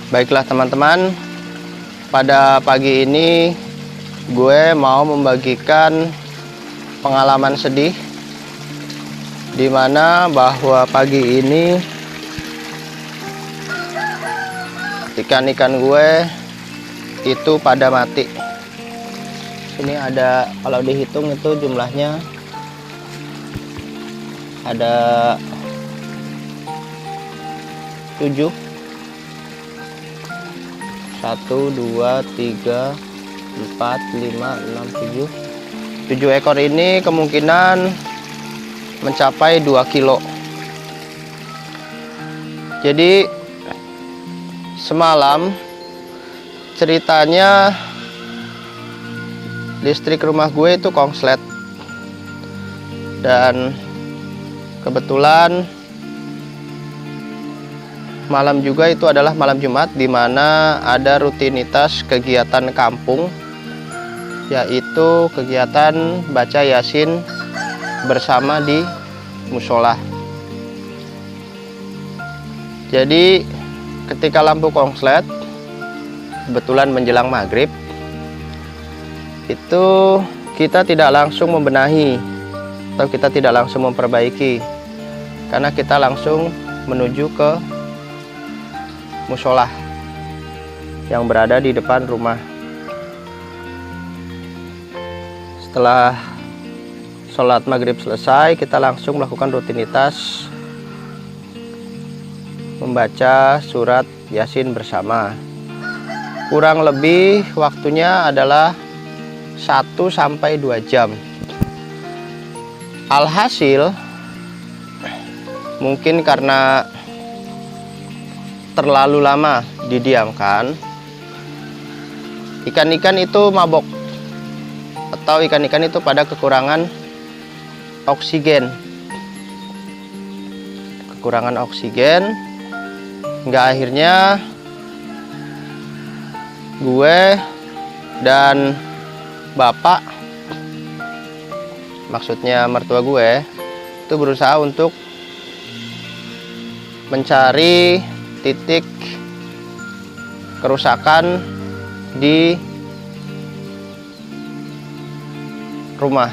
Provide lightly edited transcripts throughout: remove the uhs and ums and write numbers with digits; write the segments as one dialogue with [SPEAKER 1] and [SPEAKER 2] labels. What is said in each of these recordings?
[SPEAKER 1] Baiklah teman-teman, pada pagi ini gue mau membagikan pengalaman sedih, dimana bahwa pagi ini ikan-ikan gue itu pada mati. Ini ada, kalau dihitung itu jumlahnya ada 7. 1, 2, 3, 4, 5, 6, 7 ekor ini kemungkinan mencapai 2 kilo. Jadi semalam ceritanya listrik rumah gue itu konslet, dan kebetulan malam juga itu adalah malam Jumat, di mana ada rutinitas kegiatan kampung, yaitu kegiatan baca Yasin bersama di musola. Jadi ketika lampu konslet, kebetulan menjelang maghrib, itu kita tidak langsung membenahi atau kita tidak langsung memperbaiki, karena kita langsung menuju ke musola yang berada di depan rumah. Setelah sholat maghrib selesai, kita langsung melakukan rutinitas membaca surat Yasin bersama. Kurang lebih waktunya adalah 1 sampai 2 jam. Alhasil mungkin karena terlalu lama didiamkan, ikan-ikan itu mabok, atau ikan-ikan itu pada kekurangan oksigen. Hingga akhirnya gue dan bapak, maksudnya mertua gue, itu berusaha untuk mencari titik kerusakan di rumah.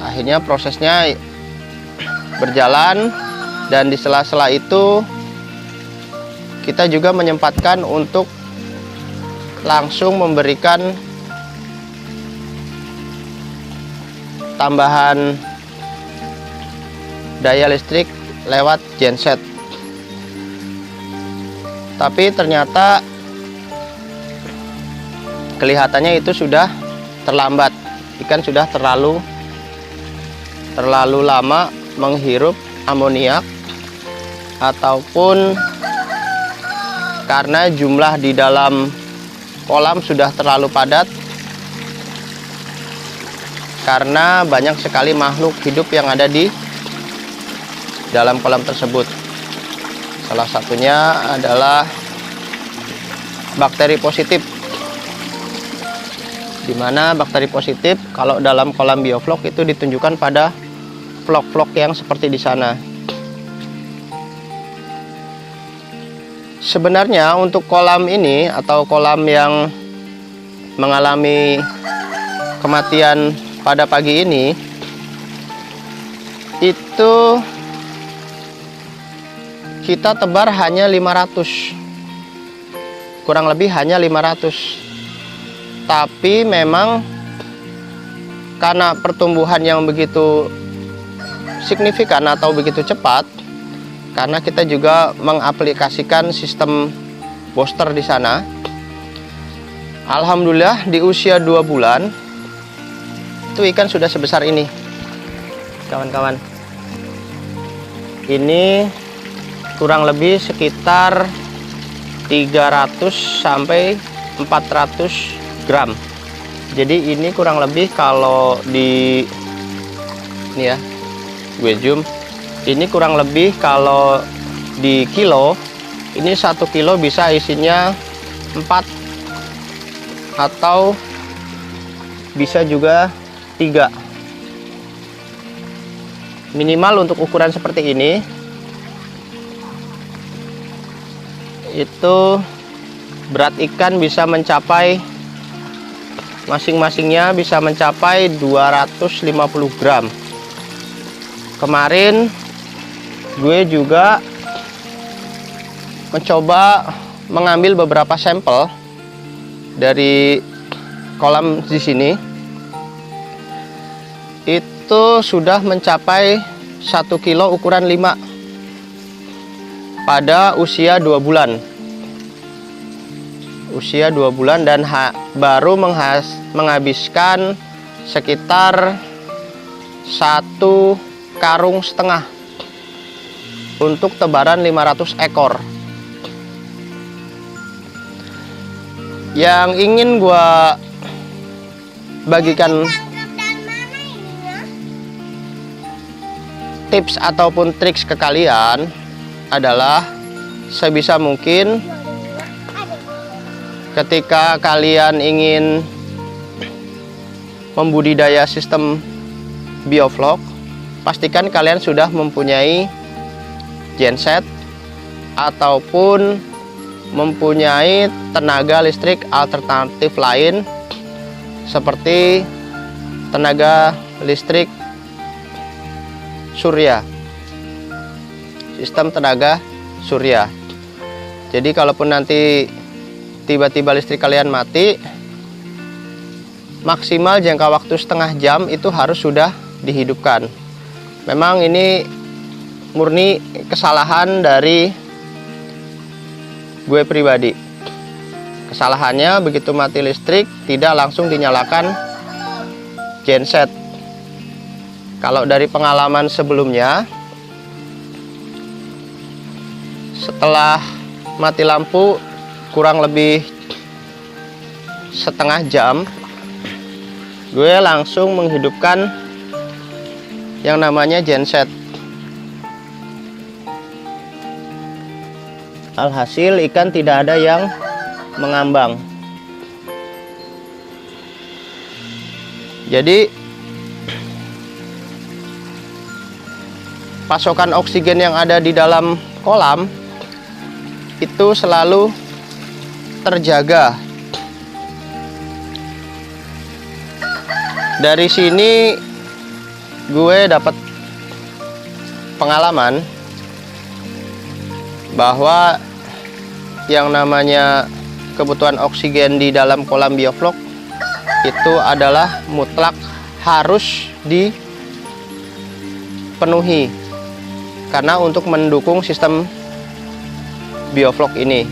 [SPEAKER 1] Akhirnya prosesnya berjalan, dan di sela-sela itu kita juga menyempatkan untuk langsung memberikan tambahan daya listrik lewat genset. Tapi ternyata kelihatannya itu sudah terlambat. Ikan sudah terlalu lama menghirup amoniak, ataupun karena jumlah di dalam kolam sudah terlalu padat, karena banyak sekali makhluk hidup yang ada di dalam kolam tersebut. Salah satunya adalah bakteri positif, di mana bakteri positif kalau dalam kolam bioflok itu ditunjukkan pada vlog-vlog yang seperti di sana. Sebenarnya untuk kolam ini, atau kolam yang mengalami kematian pada pagi ini, itu kita tebar hanya 500, kurang lebih hanya 500. Tapi memang karena pertumbuhan yang begitu signifikan atau begitu cepat, karena kita juga mengaplikasikan sistem booster di sana, alhamdulillah di usia 2 bulan itu ikan sudah sebesar ini, kawan-kawan. Ini kurang lebih sekitar 300 sampai 400 gram. Jadi ini kurang lebih, kalau di ini ya, gue zoom, ini kurang lebih kalau di kilo, ini 1 kilo bisa isinya 4 atau bisa juga 3. Minimal untuk ukuran seperti ini itu berat ikan bisa mencapai, masing-masingnya bisa mencapai 250 gram. Kemarin gue juga mencoba mengambil beberapa sampel dari kolam di sini. Itu sudah mencapai 1 kilo ukuran 5 pada usia 2 bulan. Usia 2 bulan dan baru menghabiskan sekitar 1,5 karung untuk tebaran 500 ekor. Yang ingin gua bagikan tips ataupun triks ke kalian adalah sebisa mungkin ketika kalian ingin membudidaya sistem bioflok, pastikan kalian sudah mempunyai genset ataupun mempunyai tenaga listrik alternatif lain seperti tenaga listrik surya, sistem tenaga surya. Jadi kalaupun nanti tiba-tiba listrik kalian mati, maksimal jangka waktu setengah jam itu harus sudah dihidupkan. Memang ini murni kesalahan dari gue pribadi. Kesalahannya begitu mati listrik tidak langsung dinyalakan genset. Kalau dari pengalaman sebelumnya, setelah mati lampu kurang lebih setengah jam, gue langsung menghidupkan yang namanya genset. Alhasil ikan tidak ada yang mengambang. Jadi pasokan oksigen yang ada di dalam kolam itu selalu terjaga. Dari sini gue dapat pengalaman bahwa yang namanya kebutuhan oksigen di dalam kolam bioflok itu adalah mutlak harus dipenuhi, karena untuk mendukung sistem bioflok ini.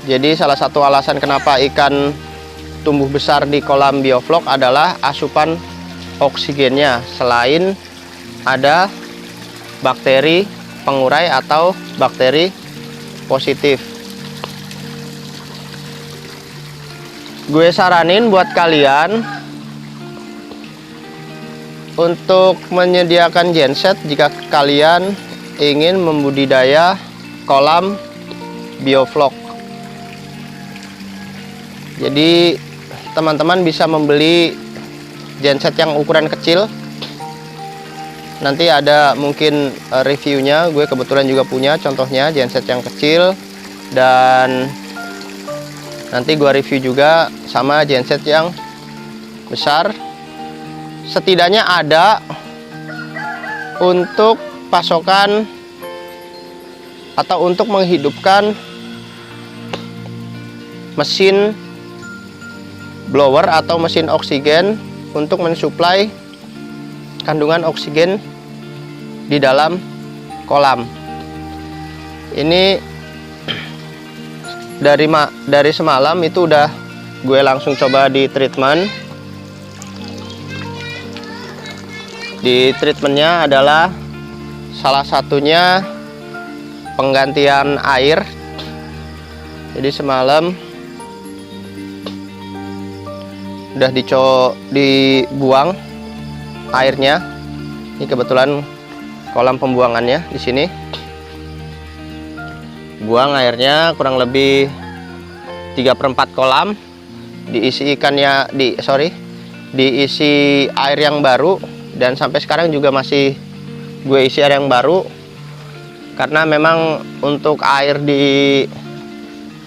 [SPEAKER 1] Jadi salah satu alasan kenapa ikan tumbuh besar di kolam bioflok adalah asupan oksigennya, selain ada bakteri pengurai atau bakteri positif. Gue saranin buat kalian untuk menyediakan genset jika kalian ingin membudidaya kolam bioflok. Jadi teman-teman bisa membeli genset yang ukuran kecil. Nanti ada mungkin reviewnya, gue kebetulan juga punya contohnya genset yang kecil, dan nanti gue review juga sama genset yang besar. Setidaknya ada untuk pasokan atau untuk menghidupkan mesin blower atau mesin oksigen untuk mensuplai kandungan oksigen di dalam kolam. Ini dari semalam itu udah gue langsung coba di treatment. Di treatmentnya adalah salah satunya penggantian air. Jadi semalam udah dibuang airnya. Ini kebetulan kolam pembuangannya di sini. Buang airnya kurang lebih 3/4 kolam, diisi ikannya diisi air yang baru, dan sampai sekarang juga masih gue isi air yang baru, karena memang untuk air di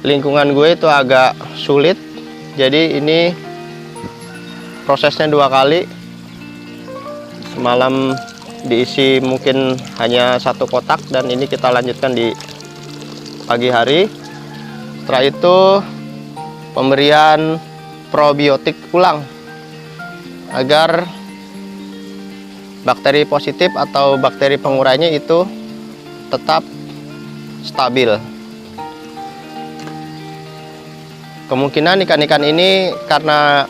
[SPEAKER 1] lingkungan gue itu agak sulit, jadi ini prosesnya 2 kali. Semalam diisi mungkin hanya 1 kotak, dan ini kita lanjutkan di pagi hari. Setelah itu pemberian probiotik ulang agar bakteri positif atau bakteri pengurainya itu tetap stabil. Kemungkinan ikan-ikan ini karena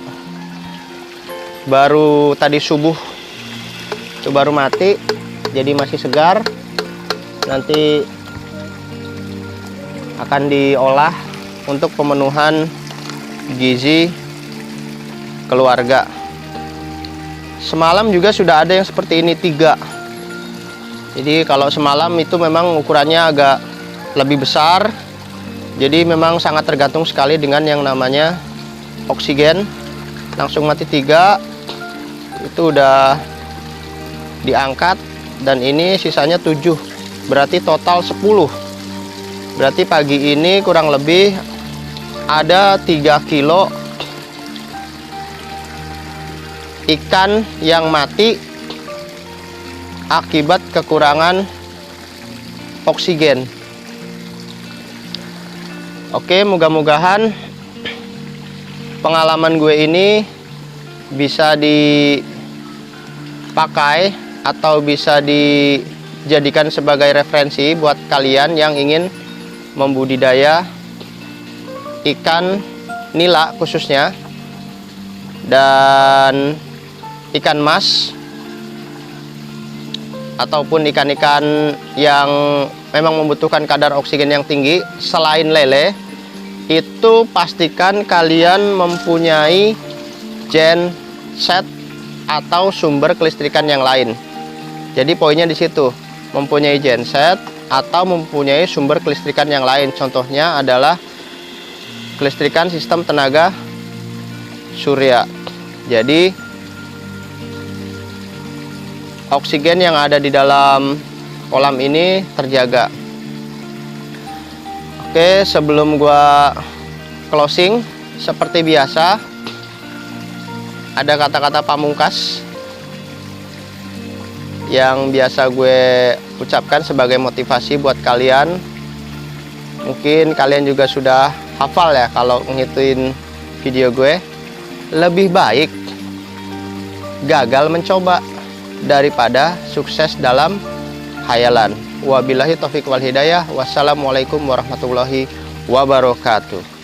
[SPEAKER 1] baru tadi subuh itu baru mati, jadi masih segar. Nanti akan diolah untuk pemenuhan gizi keluarga. Semalam juga sudah ada yang seperti ini 3. Jadi kalau semalam itu memang ukurannya agak lebih besar. Jadi memang sangat tergantung sekali dengan yang namanya oksigen. Langsung mati 3. Itu udah diangkat, dan ini sisanya 7. Berarti total 10. Berarti pagi ini kurang lebih ada 3 kilo ikan yang mati akibat kekurangan oksigen. Oke, moga-mogahan pengalaman gue ini bisa dipakai atau bisa dijadikan sebagai referensi buat kalian yang ingin membudidaya ikan nila khususnya, dan ikan mas, ataupun ikan-ikan yang memang membutuhkan kadar oksigen yang tinggi selain lele. Itu pastikan kalian mempunyai genset atau sumber kelistrikan yang lain. Jadi poinnya di situ, mempunyai genset atau mempunyai sumber kelistrikan yang lain. Contohnya adalah kelistrikan sistem tenaga surya. Jadi oksigen yang ada di dalam kolam ini terjaga. Oke, sebelum gua closing, seperti biasa ada kata-kata pamungkas yang biasa gue ucapkan sebagai motivasi buat kalian. Mungkin kalian juga sudah hafal ya kalau ngituin video gue. Lebih baik gagal mencoba daripada sukses dalam hayalan. Wabillahi taufiq wal hidayah. Wassalamualaikum warahmatullahi wabarakatuh.